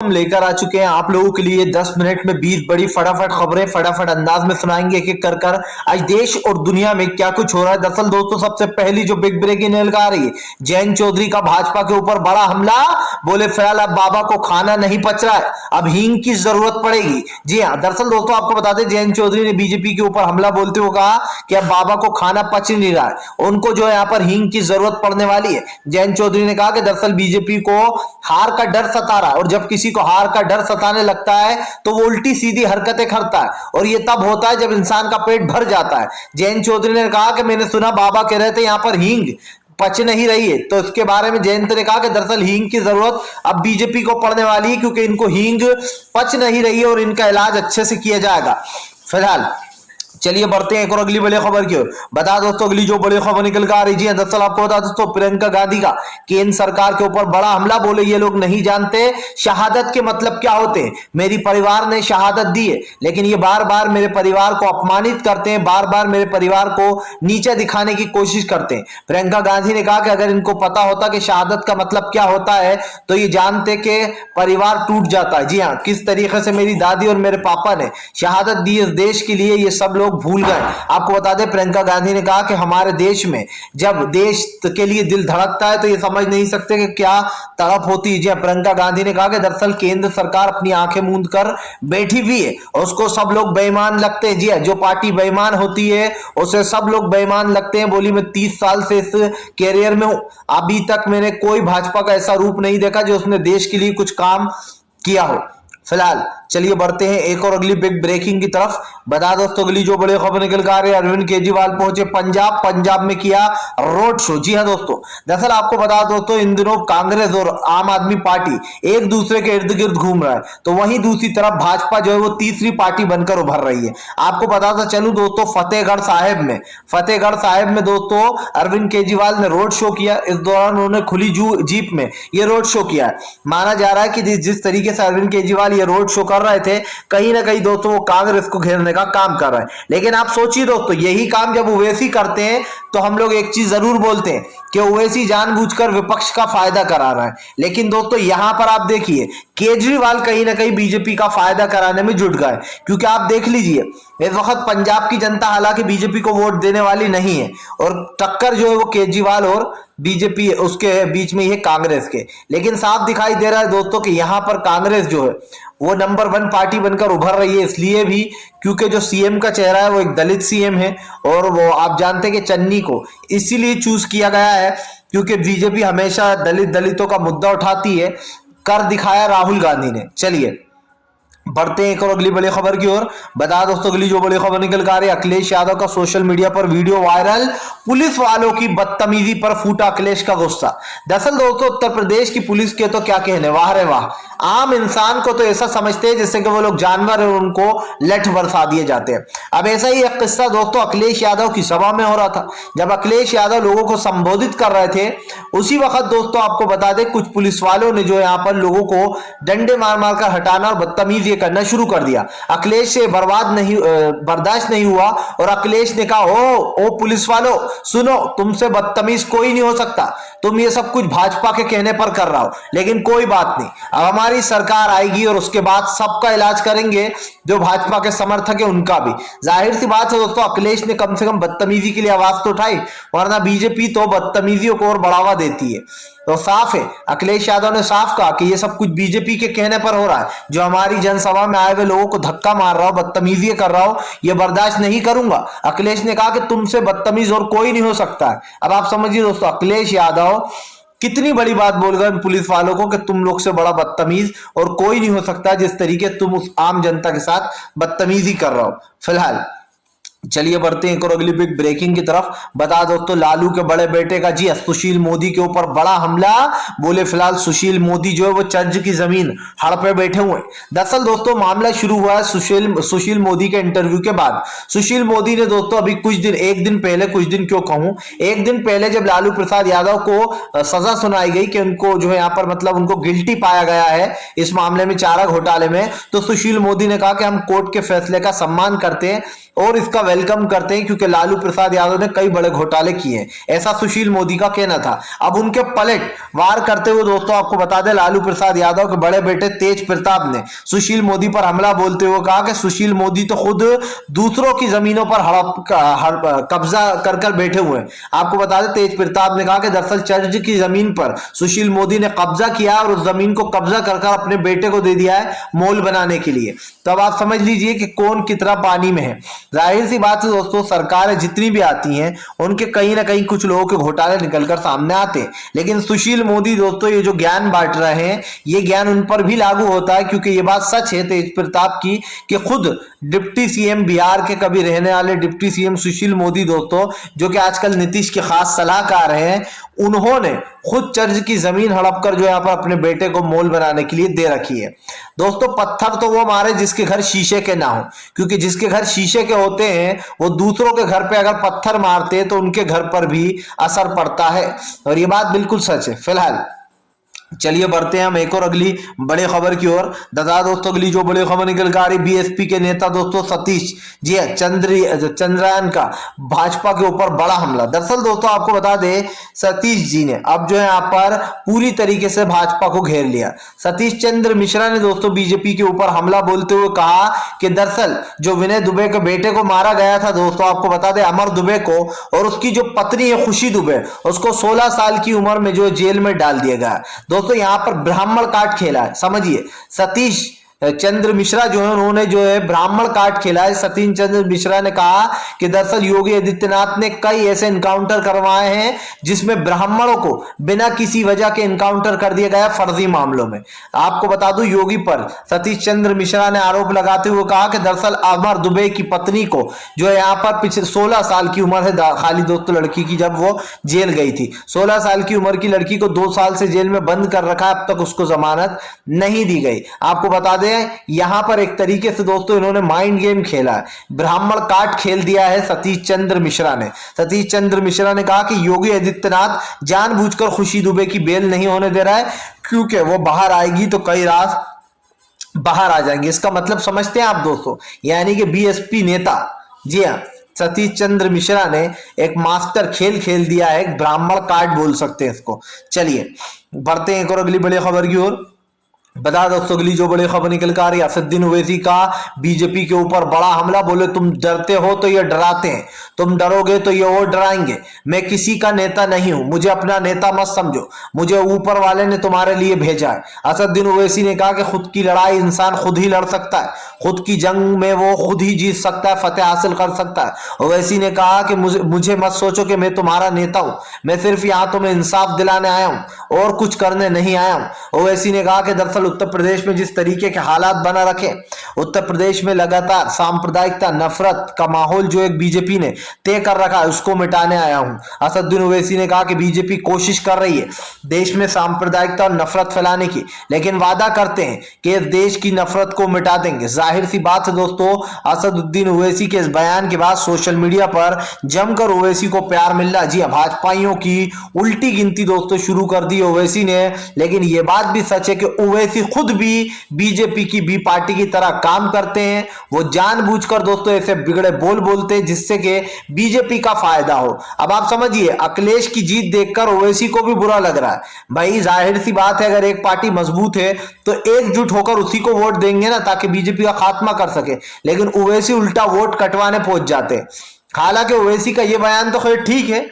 हम लेकर आ चुके हैं आप लोगों के लिए 10 मिनट में 20 बड़ी फटाफट खबरें, फटाफट अंदाज में सुनाएंगे एक एक कर आज देश और दुनिया में क्या कुछ हो रहा है। दरअसल दोस्तों सबसे पहली जो बिग ब्रेकिंग न्यूज़ आ रही है, जयंत चौधरी का भाजपा के ऊपर बड़ा हमला। बोले फिलहाल अब बाबा को खाना नहीं पच रहा है, अब हींग की जरूरत पड़ेगी। जी हाँ, दरअसल दोस्तों आपको बता दें जयंत चौधरी ने बीजेपी के ऊपर हमला बोलते हुए कहा कि अब बाबा को खाना पच नहीं रहा है, उनको जो है यहाँ पर हींग की जरूरत पड़ने वाली है। जयंत चौधरी ने कहा कि दरअसल बीजेपी को हार का डर सता रहा है, और जब किसी को हार का डर सताने लगता है तो वो उल्टी सीधी हरकतें करता है, और ये तब होता है जब इंसान का पेट भर जाता है। जयंत चौधरी ने कहा कि मैंने सुना बाबा कह रहे थे यहाँ पर हींग पच नहीं रही है, तो इसके बारे में जयंत ने कहा कि दरअसल हींग की जरूरत अब बीजेपी को पड़ने वाली है, क्योंकि इनको हींग पच नहीं रही है और इनका इलाज अच्छे से किया जाएगा। फिलहाल चलिए बढ़ते हैं एक और अगली बड़ी खबर की ओर। बता दोस्तों अगली जो बड़ी खबर निकल कर आ रही है, दरअसल आपको बता दोस्तों प्रियंका गांधी का केंद्र सरकार के ऊपर बड़ा हमला। बोले ये लोग नहीं जानते शहादत के मतलब क्या होते हैं, मेरी परिवार ने शहादत दी है लेकिन ये बार बार मेरे परिवार को अपमानित करते हैं, बार बार मेरे परिवार को नीचे दिखाने की कोशिश करते हैं। प्रियंका गांधी ने कहा कि अगर इनको पता होता कि शहादत का मतलब क्या होता है तो ये जानते कि परिवार टूट जाता है। जी हाँ, किस तरीके से मेरी दादी और मेरे पापा ने शहादत दी इस देश के लिए, ये सब लोग भूल गए। आपको बता दें प्रियंका गांधी ने कहा कि हमारे देश में जब देश के लिए दिल धड़कता है तो ये समझ नहीं सकते कि क्या तड़प होती है। जी प्रियंका गांधी ने कहा कि दरअसल केंद्र सरकार अपनी आंखें मूंद कर बैठी हुई है और उसको सब लोग बेईमान लगते हैं। जी जो पार्टी बेईमान होती है उसे सब लोग बेईमान लगते हैं। बोली मैं 30 साल से इस कैरियर में हूं, अभी तक मैंने कोई भाजपा का ऐसा रूप नहीं देखा जो उसने देश के लिए कुछ काम किया हो। फिलहाल चलिए बढ़ते हैं एक और अगली बिग ब्रेकिंग की तरफ। बता दोस्तों अगली जो बड़ी खबर निकल कर आ रही है, अरविंद केजरीवाल पहुंचे पंजाब में किया रोड शो। जी हाँ दोस्तों, दरअसल आपको बता दोस्तों इन दिनों कांग्रेस और आम आदमी पार्टी एक दूसरे के इर्द गिर्द घूम रहा है, तो वहीं दूसरी तरफ भाजपा जो है वो तीसरी पार्टी बनकर उभर रही है। आपको बताता चलूं दोस्तों फतेहगढ़ साहिब में दोस्तों अरविंद केजरीवाल ने रोड शो किया। इस दौरान उन्होंने खुली जीप में ये रोड शो किया है। माना जा रहा है कि जिस तरीके से अरविंद केजरीवाल ये रोड शो कर रहे थे कहीं ना कहीं दोस्तों वो कांग्रेस को घेरने का काम कर रहे हैं। लेकिन आप सोचिए दोस्तों यही काम जब ओवैसी करते हैं तो हम लोग एक चीज जरूर बोलते हैं कि ओवैसी जानबूझकर विपक्ष का फायदा करा रहा है। लेकिन दोस्तों यहां पर आप देखिए केजरीवाल कहीं ना कहीं बीजेपी का फायदा कराने में जुट गए, क्योंकि आप देख लीजिए इस वक्त पंजाब की जनता हालांकि बीजेपी को वोट देने वाली नहीं है और टक्कर जो है वो केजरीवाल और बीजेपी उसके बीच में ही है कांग्रेस के। लेकिन साफ दिखाई दे रहा है दोस्तों कि यहां पर कांग्रेस जो है वो नंबर 1 पार्टी बनकर उभर रही है, इसलिए भी क्योंकि जो सीएम का चेहरा है वो एक दलित सीएम है, और वो आप जानते हैं कि चन्नी को इसीलिए चूज किया गया है क्योंकि बीजेपी हमेशा दलितों का मुद्दा उठाती है। कर दिखाया राहुल गांधी ने। चलिए बढ़ते हैं एक और अगली बड़ी खबर की ओर। बता दोस्तों अगली जो बड़ी खबर निकल कर आ रही है, अखिलेश यादव का सोशल मीडिया पर वीडियो वायरल, पुलिस वालों की बदतमीजी पर फूटा अखिलेश का गुस्सा। दरअसल दोस्तों उत्तर प्रदेश की पुलिस के तो क्या कहने, वाह रे वाह, आम इंसान को तो ऐसा समझते हैं जैसे कि वो लोग जानवर है और उनको लठ बरसा दिए जाते हैं। अब ऐसा ही एक किस्सा दोस्तों अखिलेश यादव की सभा में हो रहा था। जब अखिलेश यादव लोगों को संबोधित कर रहे थे उसी वक्त दोस्तों आपको बता दें कुछ पुलिस वालों ने जो यहाँ पर लोगों को डंडे मार मार कर हटाना और बदतमीजी करना शुरू कर दिया। अखिलेश से बर्दाश्त नहीं हुआ और अखिलेश ने कहा ओ पुलिस वालों सुनो, तुमसे बदतमीज कोई नहीं हो सकता, तुम ये सब कुछ भाजपा के कहने पर कर रहा हो, लेकिन कोई बात नहीं, अब हमारी सरकार आएगी और उसके बाद सबका इलाज करेंगे, जो भाजपा के समर्थक है उनका भी। जाहिर सी बात है दोस्तों अखिलेश ने कम से कम बदतमीजी के लिए आवाज तो उठाई, वरना बीजेपी तो बदतमीजियों को और बढ़ावा देती है। तो साफ है अखिलेश यादव ने साफ कहा कि ये सब कुछ बीजेपी के कहने पर हो रहा है, जो हमारी जनसभा में आए हुए लोगों को धक्का मार रहा हो, बदतमीजी कर रहा हो, ये बर्दाश्त नहीं करूंगा। अखिलेश ने कहा कि तुमसे बदतमीज और कोई नहीं हो सकता है। अब आप समझिए दोस्तों अखिलेश यादव कितनी बड़ी बात बोल गए पुलिस वालों को कि तुम लोग से बड़ा बदतमीज और कोई नहीं हो सकता जिस तरीके तुम उस आम जनता के साथ बदतमीजी कर रहे हो। फिलहाल चलिए बढ़ते हैं एक और अगली बिग ब्रेकिंग की तरफ। बता दोस्तों लालू के बड़े बेटे का जी सुशील मोदी के ऊपर बड़ा हमला। बोले फिलहाल सुशील मोदी जो है वो चर्च की जमीन हड़ पे बैठे हुए। दरअसल दोस्तों मामला शुरू हुआ है सुशील मोदी के इंटरव्यू के बाद। सुशील मोदी ने दोस्तों अभी एक दिन पहले जब लालू प्रसाद यादव को सजा सुनाई गई कि उनको जो है यहाँ पर मतलब उनको गिल्टी पाया गया है इस मामले में, चारा घोटाले में, तो सुशील मोदी ने कहा कि हम कोर्ट के फैसले का सम्मान करते हैं और इसका वेलकम करते हैं क्योंकि लालू प्रसाद यादव ने कई बड़े घोटाले किए हैं, ऐसा सुशील मोदी का कहना था। अब उनके पलट वार करते हुए दोस्तों आपको बता दें, लालू प्रसाद यादव के बड़े बेटे तेज प्रताप ने सुशील मोदी पर हमला बोलते हुए कहा कि सुशील मोदी तो खुद दूसरों की जमीनों पर कब्जा कर बैठे हुए हैं। आपको बता दें, तेज प्रताप ने कहा कि दरअसल चर्च की जमीन पर सुशील मोदी ने कब्जा किया और उस जमीन को कब्जा कर अपने बेटे को दे दिया है मॉल बनाने के लिए। तो अब आप समझ लीजिए कि कौन कितना पानी में है। जाहिर सी बात है दोस्तों, सरकारें जितनी भी आती हैं उनके कहीं ना कहीं कुछ लोगों के घोटाले निकलकर सामने आते हैं, लेकिन सुशील मोदी दोस्तों ये जो ज्ञान बांट रहे हैं ये ज्ञान उन पर भी लागू होता है, क्योंकि ये बात सच है तेज प्रताप की कि खुद डिप्टी सीएम बिहार के कभी रहने वाले डिप्टी सीएम सुशील मोदी दोस्तों, जो कि आजकल नीतीश के खास सलाहकार हैं, उन्होंने खुद चर्च की जमीन हड़प कर जो यहाँ पर अपने बेटे को मॉल बनाने के लिए दे रखी है। दोस्तों पत्थर तो वो मारे जिसके घर शीशे के ना हो, क्योंकि जिसके घर शीशे के होते हैं वो दूसरों के घर पे अगर पत्थर मारते हैं तो उनके घर पर भी असर पड़ता है, और ये बात बिल्कुल सच है। फिलहाल चलिए बढ़ते हैं हम एक और अगली बड़ी खबर की ओर। दादा दोस्तों अगली जो बड़ी खबर निकल कर आ रही, बीएसपी के नेता दोस्तों सतीश जी है चंद्रयान का भाजपा के ऊपर बड़ा हमला। दरअसल दोस्तों आपको बता दें, सतीश जी ने अब जो है यहाँ पर पूरी तरीके से भाजपा को घेर लिया। सतीश चंद्र मिश्रा ने दोस्तों बीजेपी के ऊपर हमला बोलते हुए कहा कि दरअसल जो विनय दुबे के बेटे को मारा गया था दोस्तों, आपको बता दें अमर दुबे को, और उसकी जो पत्नी है खुशी दुबे, उसको 16 साल की उम्र में जो जेल में डाल दिया गया। दोस्तों यहां पर ब्राह्मण काट खेला है, समझिए। सतीश चंद्र मिश्रा जो है उन्होंने जो है ब्राह्मण काट खेला है। सतीश चंद्र मिश्रा ने कहा कि दरअसल योगी आदित्यनाथ ने कई ऐसे इनकाउंटर करवाए हैं जिसमें ब्राह्मणों को बिना किसी वजह के इनकाउंटर कर दिया गया फर्जी मामलों में। आपको बता दूं, योगी पर सतीश चंद्र मिश्रा ने आरोप लगाते हुए कहा कि दरअसल अमर दुबे की पत्नी को जो है यहाँ पर पिछले 16 साल की उम्र है खाली दोस्तों लड़की की, जब वो जेल गई थी 16 साल की उम्र की लड़की को 2 साल से जेल में बंद कर रखा है, अब तक उसको जमानत नहीं दी गई। आपको बता दें यहां पर एक तरीके से दोस्तों इन्होंने माइंड गेम खेला है, ब्राह्मण काट खेल दिया है सतीश चंद्र मिश्रा ने। सतीश चंद्र मिश्रा ने कहा कि योगी आदित्यनाथ जानबूझकर खुशी दुबे की बेल नहीं होने दे रहा है, क्योंकि वो बाहर आएगी तो कई रात बाहर आ जाएंगे। इसका मतलब समझते हैं आप दोस्तों, यानी कि बीएसपी नेता, जी हाँ, सतीश चंद्र मिश्रा ने एक मास्टर खेल खेल दिया है, ब्राह्मण काट बोल सकते हैं इसको। चलिए बढ़ते हैं एक और अगली बड़ी खबर की ओर। बता दोस्तों अगली जो बड़ी खबर निकल कर आ रही है, असदुद्दीन ओवैसी का बीजेपी के ऊपर बड़ा हमला। बोले तुम डरते हो तो ये डराते हैं, तुम डरोगे तो ये और डराएंगे। मैं किसी का नेता नहीं हूं, मुझे अपना नेता मत समझो, मुझे ऊपर वाले ने तुम्हारे लिए भेजा है। असदुद्दीन ओवैसी ने कहा कि खुद की लड़ाई इंसान खुद ही लड़ सकता है, खुद की जंग में वो खुद ही जीत सकता है, फतेह हासिल कर सकता है। ओवैसी ने कहा कि मुझे मत सोचो कि मैं तुम्हारा नेता हूं, मैं सिर्फ यहां तुम्हें इंसाफ दिलाने आया हूं और कुछ करने नहीं आया हूं। ओवैसी ने कहा कि दरअसल उत्तर प्रदेश में जिस तरीके के हालात बना रखे, उत्तर प्रदेश में लगातार सांप्रदायिकता नफरत का माहौल जो एक बीजेपी ने तय कर रखा है उसको मिटाने आया हूं। असदुद्दीन ओवैसी ने कहा कि बीजेपी कोशिश कर रही है देश में सांप्रदायिकता और नफरत फैलाने की, लेकिन वादा करते हैं कि इस देश की नफरत को मिटा देंगे। जाहिर सी बात है दोस्तों, असदुद्दीन ओवैसी के इस बयान के बाद सोशल मीडिया पर जमकर ओवैसी को प्यार मिल रहा। जी भाजपाइयों की उल्टी गिनती दोस्तों शुरू कर दी ओवैसी ने, लेकिन यह बात भी सच है कि ओवैसी खुद भी बीजेपी की बी पार्टी की तरह काम करते हैं। वो जानबूझकर दोस्तों ऐसे बिगड़े बोल बोलते हैं जिससे कि बीजेपी का फायदा हो। अब आप समझिए, अखिलेश की जीत देखकर ओवैसी को भी बुरा लग रहा है। भाई जाहिर सी बात है, अगर एक पार्टी मजबूत है तो एकजुट होकर उसी को वोट देंगे ना, ताकि बीजेपी का खात्मा कर सके, लेकिन ओवैसी उल्टा वोट कटवाने पहुंच जाते हैं। हालांकि ओवैसी का यह बयान तो खैर ठीक है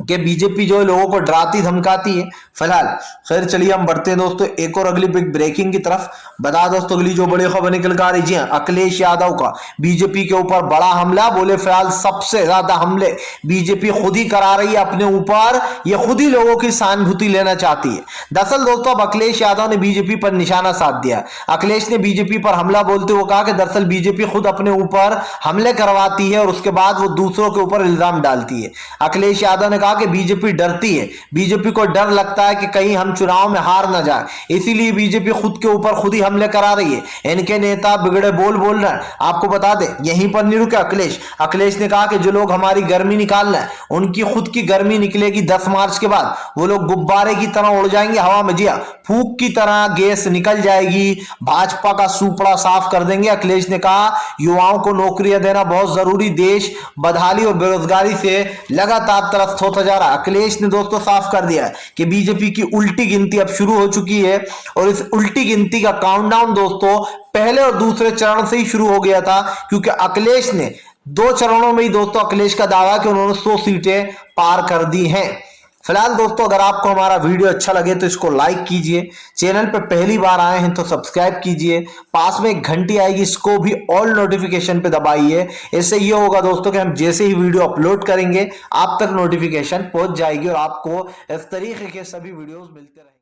कि बीजेपी जो है लोगों को डराती धमकाती है। फिलहाल खैर चलिए हम बढ़ते हैं दोस्तों एक और अगली बिग ब्रेकिंग की तरफ। बता दोस्तों अगली जो बड़ी खबर निकल कर आ रही है, अखिलेश यादव का बीजेपी के ऊपर बड़ा हमला। बोले फिलहाल सबसे ज्यादा हमले बीजेपी खुद ही करा रही है अपने ऊपर, ये खुद ही लोगों की सहानुभूति लेना चाहती है। दरअसल दोस्तों अब अखिलेश यादव ने बीजेपी पर निशाना साध दिया। अखिलेश ने बीजेपी पर हमला बोलते हुए कहा कि दरअसल बीजेपी खुद अपने ऊपर हमले करवाती है और उसके बाद वो दूसरों के ऊपर इल्जाम डालती है। अखिलेश यादव ने कहा कि बीजेपी डरती है, बीजेपी को डर लगता है कि कहीं हम चुनाव में हार ना जाए, इसीलिए बीजेपी खुद के ऊपर खुद ही हमले करा रही है। इनके नेता बिगड़े बोल बोल रहे हैं। आपको बता दें, यहीं पर नहीं रुके अखिलेश ने कहा कि जो लोग हमारी गर्मी निकाल रहे हैं उनकी खुद की गर्मी निकलेगी 10 मार्च के बाद। वो लोग गुब्बारे की तरह उड़ जाएंगे हवा में, जिया फूक की तरह गैस निकल जाएगी, भाजपा का सुपड़ा साफ कर देंगे। अखिलेश ने कहा युवाओं को नौकरियां देना बहुत जरूरी, देश बदहाली और बेरोजगारी से लगातार त्रस्त होता जा रहा है। अखिलेश ने दोस्तों साफ कर दिया कि बीजेपी की उल्टी गिनती अब शुरू हो चुकी है और इस उल्टी गिनती का काउंटडाउन दोस्तों पहले और दूसरे चरण से ही शुरू हो गया था, क्योंकि अखिलेश ने 2 चरणों में ही दोस्तों अखिलेश का दावा कि उन्होंने 100 सीटें पार कर दी हैं। फिलहाल दोस्तों अगर आपको हमारा वीडियो अच्छा लगे तो इसको लाइक कीजिए, चैनल पर पहली बार आए हैं तो सब्सक्राइब कीजिए, पास में एक घंटी आएगी इसको भी ऑल नोटिफिकेशन पे दबाइए। इससे ये होगा दोस्तों कि हम जैसे ही वीडियो अपलोड करेंगे आप तक नोटिफिकेशन पहुंच जाएगी और आपको इस तरीके के सभी वीडियोस मिलते रहेंगे।